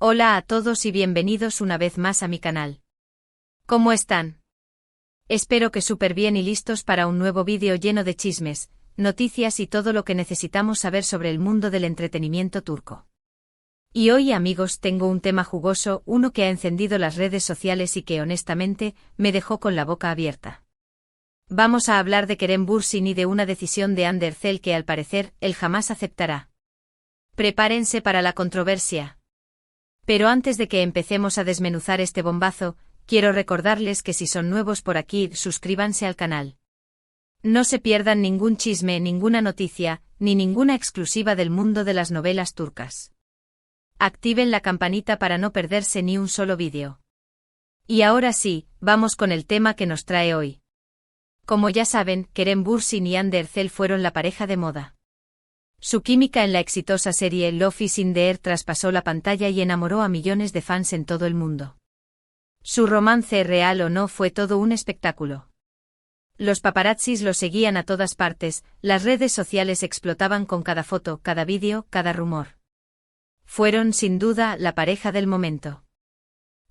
Hola a todos y bienvenidos una vez más a mi canal. ¿Cómo están? Espero que súper bien y listos para un nuevo vídeo lleno de chismes, noticias y todo lo que necesitamos saber sobre el mundo del entretenimiento turco. Y hoy, amigos, tengo un tema jugoso, uno que ha encendido las redes sociales y que honestamente me dejó con la boca abierta. Vamos a hablar de Kerem Bürsin y de una decisión de Hande Erçel que al parecer él jamás aceptará. Prepárense para la controversia. Pero antes de que empecemos a desmenuzar este bombazo, quiero recordarles que si son nuevos por aquí, suscríbanse al canal. No se pierdan ningún chisme, ninguna noticia, ni ninguna exclusiva del mundo de las novelas turcas. Activen la campanita para no perderse ni un solo vídeo. Y ahora sí, vamos con el tema que nos trae hoy. Como ya saben, Kerem Bürsin y Hande Erçel fueron la pareja de moda. Su química en la exitosa serie Love is in the Air traspasó la pantalla y enamoró a millones de fans en todo el mundo. Su romance, real o no, fue todo un espectáculo. Los paparazzis lo seguían a todas partes, las redes sociales explotaban con cada foto, cada vídeo, cada rumor. Fueron, sin duda, la pareja del momento.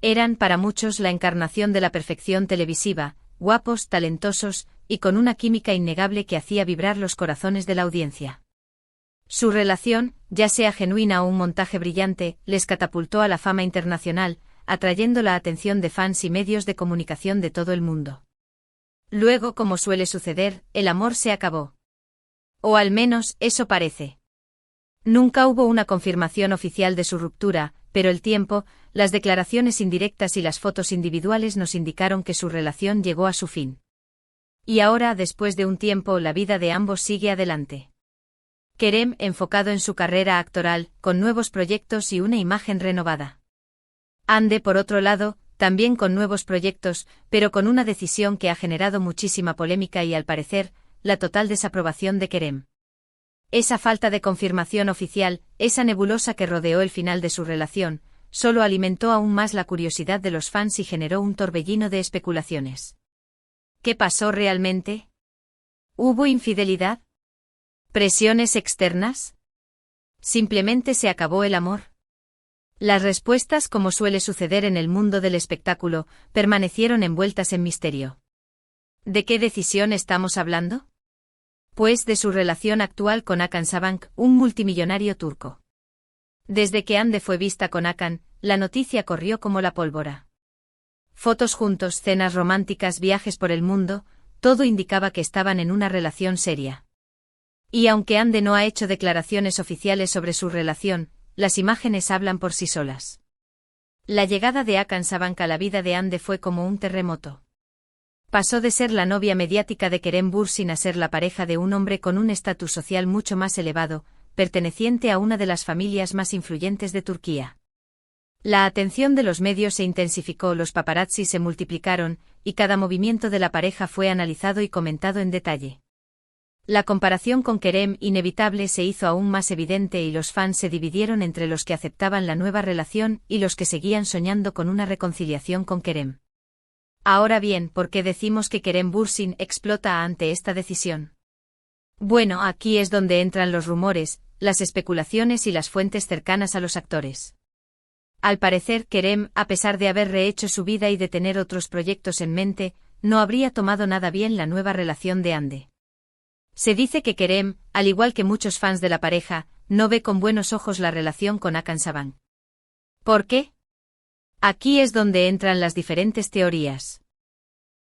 Eran para muchos la encarnación de la perfección televisiva, guapos, talentosos, y con una química innegable que hacía vibrar los corazones de la audiencia. Su relación, ya sea genuina o un montaje brillante, les catapultó a la fama internacional, atrayendo la atención de fans y medios de comunicación de todo el mundo. Luego, como suele suceder, el amor se acabó. O al menos, eso parece. Nunca hubo una confirmación oficial de su ruptura, pero el tiempo, las declaraciones indirectas y las fotos individuales nos indicaron que su relación llegó a su fin. Y ahora, después de un tiempo, la vida de ambos sigue adelante. Kerem, enfocado en su carrera actoral, con nuevos proyectos y una imagen renovada. Hande, por otro lado, también con nuevos proyectos, pero con una decisión que ha generado muchísima polémica y, al parecer, la total desaprobación de Kerem. Esa falta de confirmación oficial, esa nebulosa que rodeó el final de su relación, solo alimentó aún más la curiosidad de los fans y generó un torbellino de especulaciones. ¿Qué pasó realmente? ¿Hubo infidelidad? ¿Presiones externas? ¿Simplemente se acabó el amor? Las respuestas, como suele suceder en el mundo del espectáculo, permanecieron envueltas en misterio. ¿De qué decisión estamos hablando? Pues de su relación actual con Hakan Sabancı, un multimillonario turco. Desde que Hande fue vista con Hakan, la noticia corrió como la pólvora. Fotos juntos, cenas románticas, viajes por el mundo, todo indicaba que estaban en una relación seria. Y aunque Hande no ha hecho declaraciones oficiales sobre su relación, las imágenes hablan por sí solas. La llegada de Hakan Sabancı a la vida de Hande fue como un terremoto. Pasó de ser la novia mediática de Kerem Bürsin a ser la pareja de un hombre con un estatus social mucho más elevado, perteneciente a una de las familias más influyentes de Turquía. La atención de los medios se intensificó, los paparazzi se multiplicaron, y cada movimiento de la pareja fue analizado y comentado en detalle. La comparación con Kerem, inevitable, se hizo aún más evidente y los fans se dividieron entre los que aceptaban la nueva relación y los que seguían soñando con una reconciliación con Kerem. Ahora bien, ¿por qué decimos que Kerem Bürsin explota ante esta decisión? Bueno, aquí es donde entran los rumores, las especulaciones y las fuentes cercanas a los actores. Al parecer, Kerem, a pesar de haber rehecho su vida y de tener otros proyectos en mente, no habría tomado nada bien la nueva relación de Hande. Se dice que Kerem, al igual que muchos fans de la pareja, no ve con buenos ojos la relación con Hakan Sabancı. ¿Por qué? Aquí es donde entran las diferentes teorías.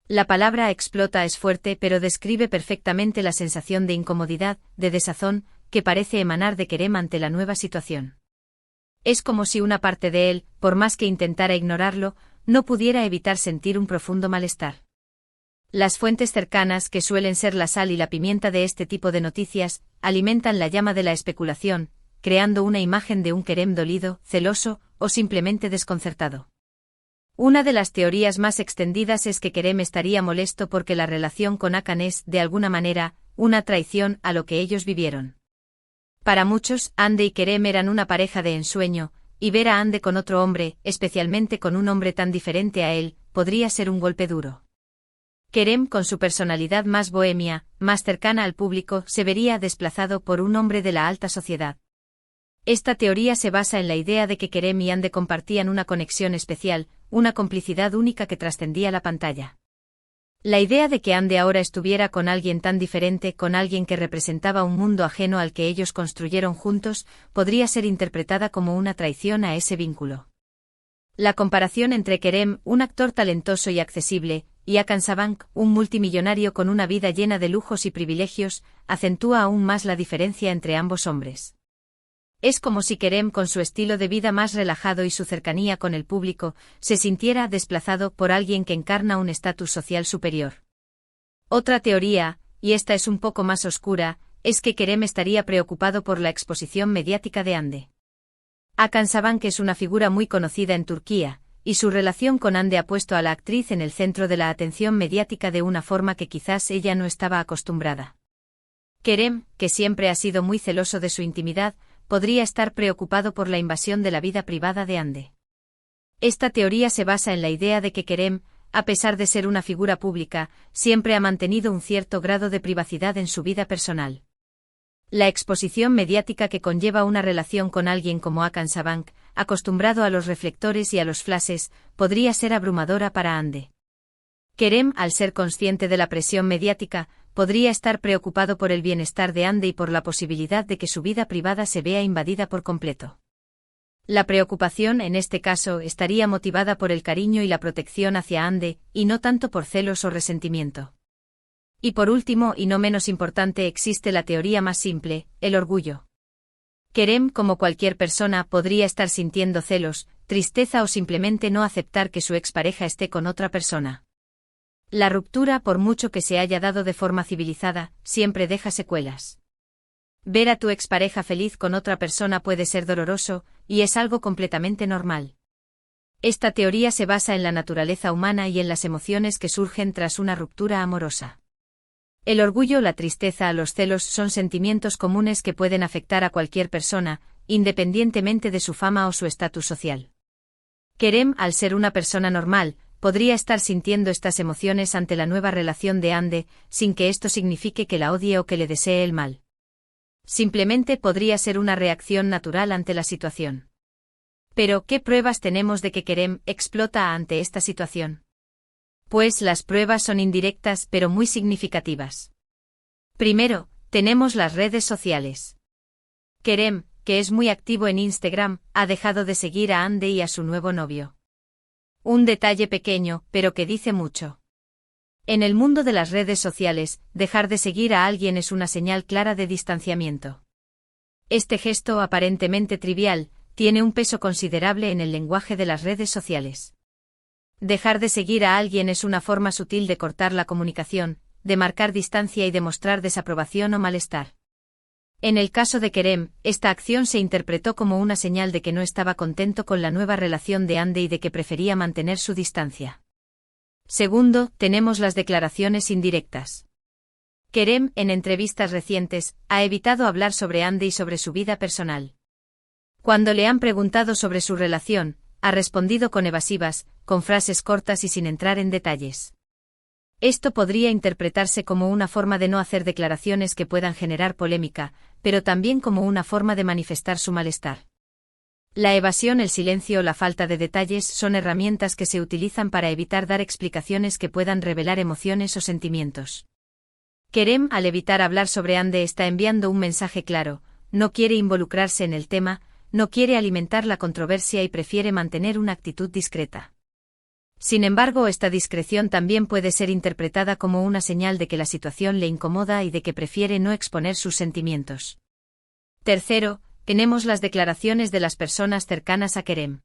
La palabra explota es fuerte, pero describe perfectamente la sensación de incomodidad, de desazón, que parece emanar de Kerem ante la nueva situación. Es como si una parte de él, por más que intentara ignorarlo, no pudiera evitar sentir un profundo malestar. Las fuentes cercanas, que suelen ser la sal y la pimienta de este tipo de noticias, alimentan la llama de la especulación, creando una imagen de un Kerem dolido, celoso, o simplemente desconcertado. Una de las teorías más extendidas es que Kerem estaría molesto porque la relación con Hakan es, de alguna manera, una traición a lo que ellos vivieron. Para muchos, Hande y Kerem eran una pareja de ensueño, y ver a Hande con otro hombre, especialmente con un hombre tan diferente a él, podría ser un golpe duro. Kerem, con su personalidad más bohemia, más cercana al público, se vería desplazado por un hombre de la alta sociedad. Esta teoría se basa en la idea de que Kerem y Ande compartían una conexión especial, una complicidad única que trascendía la pantalla. La idea de que Ande ahora estuviera con alguien tan diferente, con alguien que representaba un mundo ajeno al que ellos construyeron juntos, podría ser interpretada como una traición a ese vínculo. La comparación entre Kerem, un actor talentoso y accesible, y Hakan Sabank, un multimillonario con una vida llena de lujos y privilegios, acentúa aún más la diferencia entre ambos hombres. Es como si Kerem, con su estilo de vida más relajado y su cercanía con el público, se sintiera desplazado por alguien que encarna un estatus social superior. Otra teoría, y esta es un poco más oscura, es que Kerem estaría preocupado por la exposición mediática de Ande. Hakan Sabank es una figura muy conocida en Turquía, y su relación con Ande ha puesto a la actriz en el centro de la atención mediática de una forma que quizás ella no estaba acostumbrada. Kerem, que siempre ha sido muy celoso de su intimidad, podría estar preocupado por la invasión de la vida privada de Ande. Esta teoría se basa en la idea de que Kerem, a pesar de ser una figura pública, siempre ha mantenido un cierto grado de privacidad en su vida personal. La exposición mediática que conlleva una relación con alguien como Hakan Sabank, acostumbrado a los reflectores y a los flashes, podría ser abrumadora para Ande. Kerem, al ser consciente de la presión mediática, podría estar preocupado por el bienestar de Ande y por la posibilidad de que su vida privada se vea invadida por completo. La preocupación en este caso estaría motivada por el cariño y la protección hacia Ande, y no tanto por celos o resentimiento. Y por último y no menos importante existe la teoría más simple, el orgullo. Kerem, como cualquier persona, podría estar sintiendo celos, tristeza o simplemente no aceptar que su expareja esté con otra persona. La ruptura, por mucho que se haya dado de forma civilizada, siempre deja secuelas. Ver a tu expareja feliz con otra persona puede ser doloroso, y es algo completamente normal. Esta teoría se basa en la naturaleza humana y en las emociones que surgen tras una ruptura amorosa. El orgullo, la tristeza, los celos son sentimientos comunes que pueden afectar a cualquier persona, independientemente de su fama o su estatus social. Kerem, al ser una persona normal, podría estar sintiendo estas emociones ante la nueva relación de Ande, sin que esto signifique que la odie o que le desee el mal. Simplemente podría ser una reacción natural ante la situación. Pero, ¿qué pruebas tenemos de que Kerem explota ante esta situación? Pues las pruebas son indirectas pero muy significativas. Primero, tenemos las redes sociales. Kerem, que es muy activo en Instagram, ha dejado de seguir a Ande y a su nuevo novio. Un detalle pequeño, pero que dice mucho. En el mundo de las redes sociales, dejar de seguir a alguien es una señal clara de distanciamiento. Este gesto aparentemente trivial, tiene un peso considerable en el lenguaje de las redes sociales. Dejar de seguir a alguien es una forma sutil de cortar la comunicación, de marcar distancia y de mostrar desaprobación o malestar. En el caso de Kerem, esta acción se interpretó como una señal de que no estaba contento con la nueva relación de Ande y de que prefería mantener su distancia. Segundo, tenemos las declaraciones indirectas. Kerem, en entrevistas recientes, ha evitado hablar sobre Ande y sobre su vida personal. Cuando le han preguntado sobre su relación, ha respondido con evasivas, con frases cortas y sin entrar en detalles. Esto podría interpretarse como una forma de no hacer declaraciones que puedan generar polémica, pero también como una forma de manifestar su malestar. La evasión, el silencio o la falta de detalles son herramientas que se utilizan para evitar dar explicaciones que puedan revelar emociones o sentimientos. Kerem, al evitar hablar sobre Ande, está enviando un mensaje claro: no quiere involucrarse en el tema, no quiere alimentar la controversia y prefiere mantener una actitud discreta. Sin embargo, esta discreción también puede ser interpretada como una señal de que la situación le incomoda y de que prefiere no exponer sus sentimientos. Tercero, tenemos las declaraciones de las personas cercanas a Kerem.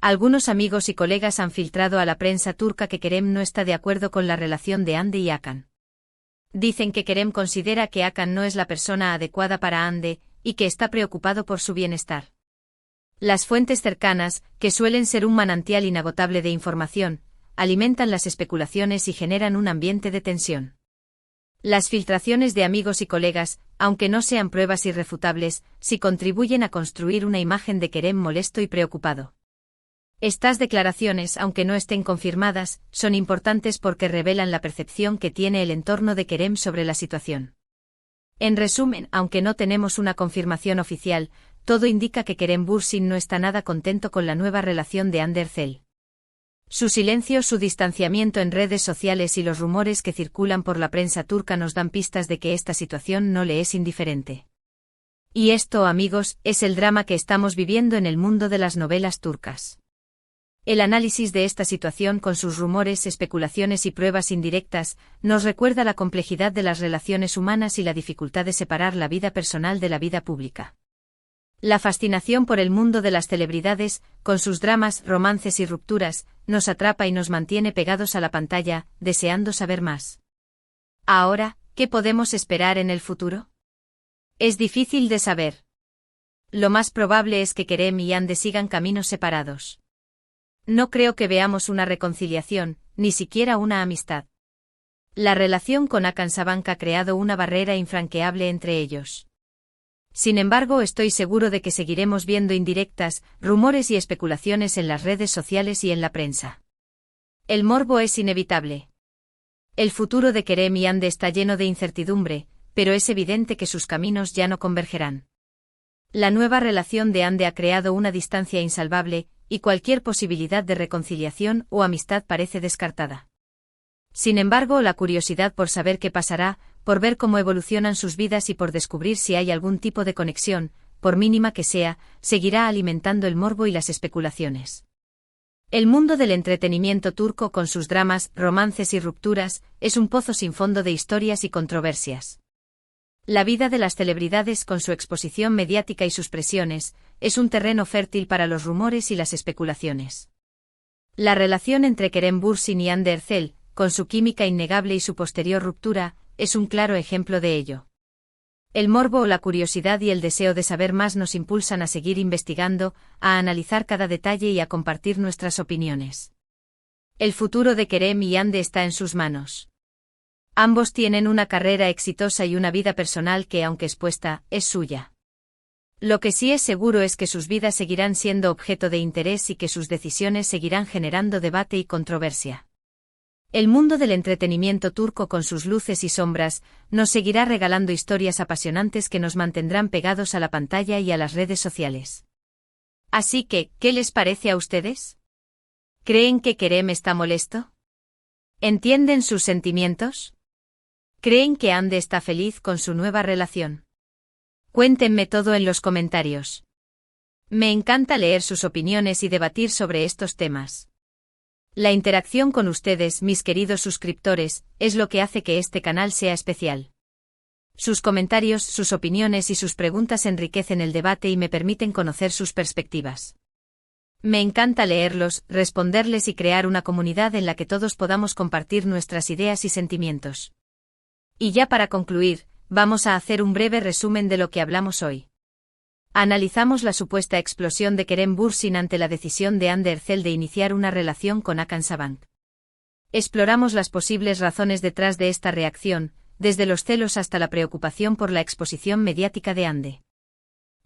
Algunos amigos y colegas han filtrado a la prensa turca que Kerem no está de acuerdo con la relación de Ande y Hakan. Dicen que Kerem considera que Hakan no es la persona adecuada para Ande, y que está preocupado por su bienestar. Las fuentes cercanas, que suelen ser un manantial inagotable de información, alimentan las especulaciones y generan un ambiente de tensión. Las filtraciones de amigos y colegas, aunque no sean pruebas irrefutables, sí contribuyen a construir una imagen de Kerem molesto y preocupado. Estas declaraciones, aunque no estén confirmadas, son importantes porque revelan la percepción que tiene el entorno de Kerem sobre la situación. En resumen, aunque no tenemos una confirmación oficial, todo indica que Kerem Bürsin no está nada contento con la nueva relación de Hande Erçel. Su silencio, su distanciamiento en redes sociales y los rumores que circulan por la prensa turca nos dan pistas de que esta situación no le es indiferente. Y esto, amigos, es el drama que estamos viviendo en el mundo de las novelas turcas. El análisis de esta situación con sus rumores, especulaciones y pruebas indirectas, nos recuerda la complejidad de las relaciones humanas y la dificultad de separar la vida personal de la vida pública. La fascinación por el mundo de las celebridades, con sus dramas, romances y rupturas, nos atrapa y nos mantiene pegados a la pantalla, deseando saber más. Ahora, ¿qué podemos esperar en el futuro? Es difícil de saber. Lo más probable es que Kerem y Hande sigan caminos separados. No creo que veamos una reconciliación, ni siquiera una amistad. La relación con Hakan Sabank ha creado una barrera infranqueable entre ellos. Sin embargo, estoy seguro de que seguiremos viendo indirectas, rumores y especulaciones en las redes sociales y en la prensa. El morbo es inevitable. El futuro de Kerem y Hande está lleno de incertidumbre, pero es evidente que sus caminos ya no convergerán. La nueva relación de Hande ha creado una distancia insalvable, y cualquier posibilidad de reconciliación o amistad parece descartada. Sin embargo, la curiosidad por saber qué pasará, por ver cómo evolucionan sus vidas y por descubrir si hay algún tipo de conexión, por mínima que sea, seguirá alimentando el morbo y las especulaciones. El mundo del entretenimiento turco, con sus dramas, romances y rupturas, es un pozo sin fondo de historias y controversias. La vida de las celebridades, con su exposición mediática y sus presiones, es un terreno fértil para los rumores y las especulaciones. La relación entre Kerem Bürsin y Hande Erçel, con su química innegable y su posterior ruptura, es un claro ejemplo de ello. El morbo, la curiosidad y el deseo de saber más nos impulsan a seguir investigando, a analizar cada detalle y a compartir nuestras opiniones. El futuro de Kerem y Hande está en sus manos. Ambos tienen una carrera exitosa y una vida personal que, aunque expuesta, es suya. Lo que sí es seguro es que sus vidas seguirán siendo objeto de interés y que sus decisiones seguirán generando debate y controversia. El mundo del entretenimiento turco, con sus luces y sombras, nos seguirá regalando historias apasionantes que nos mantendrán pegados a la pantalla y a las redes sociales. Así que, ¿qué les parece a ustedes? ¿Creen que Kerem está molesto? ¿Entienden sus sentimientos? ¿Creen que Hande está feliz con su nueva relación? Cuéntenme todo en los comentarios. Me encanta leer sus opiniones y debatir sobre estos temas. La interacción con ustedes, mis queridos suscriptores, es lo que hace que este canal sea especial. Sus comentarios, sus opiniones y sus preguntas enriquecen el debate y me permiten conocer sus perspectivas. Me encanta leerlos, responderles y crear una comunidad en la que todos podamos compartir nuestras ideas y sentimientos. Y ya para concluir, vamos a hacer un breve resumen de lo que hablamos hoy. Analizamos la supuesta explosión de Kerem Bürsin ante la decisión de Hande Erçel de iniciar una relación con Hakan Sabank. Exploramos las posibles razones detrás de esta reacción, desde los celos hasta la preocupación por la exposición mediática de Hande.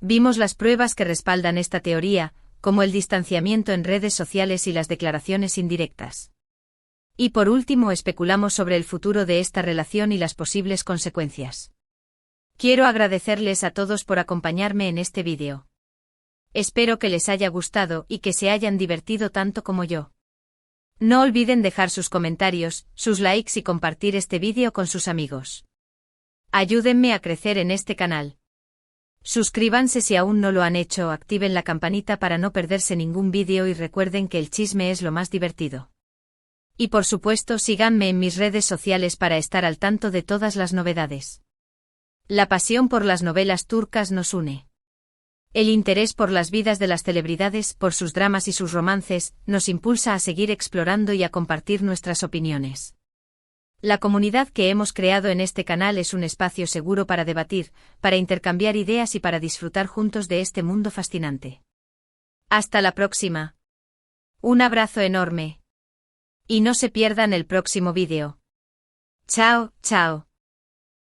Vimos las pruebas que respaldan esta teoría, como el distanciamiento en redes sociales y las declaraciones indirectas. Y por último, especulamos sobre el futuro de esta relación y las posibles consecuencias. Quiero agradecerles a todos por acompañarme en este vídeo. Espero que les haya gustado y que se hayan divertido tanto como yo. No olviden dejar sus comentarios, sus likes y compartir este vídeo con sus amigos. Ayúdenme a crecer en este canal. Suscríbanse si aún no lo han hecho, activen la campanita para no perderse ningún vídeo y recuerden que el chisme es lo más divertido. Y por supuesto, síganme en mis redes sociales para estar al tanto de todas las novedades. La pasión por las novelas turcas nos une. El interés por las vidas de las celebridades, por sus dramas y sus romances, nos impulsa a seguir explorando y a compartir nuestras opiniones. La comunidad que hemos creado en este canal es un espacio seguro para debatir, para intercambiar ideas y para disfrutar juntos de este mundo fascinante. Hasta la próxima. Un abrazo enorme. Y no se pierdan el próximo vídeo. Chao, chao.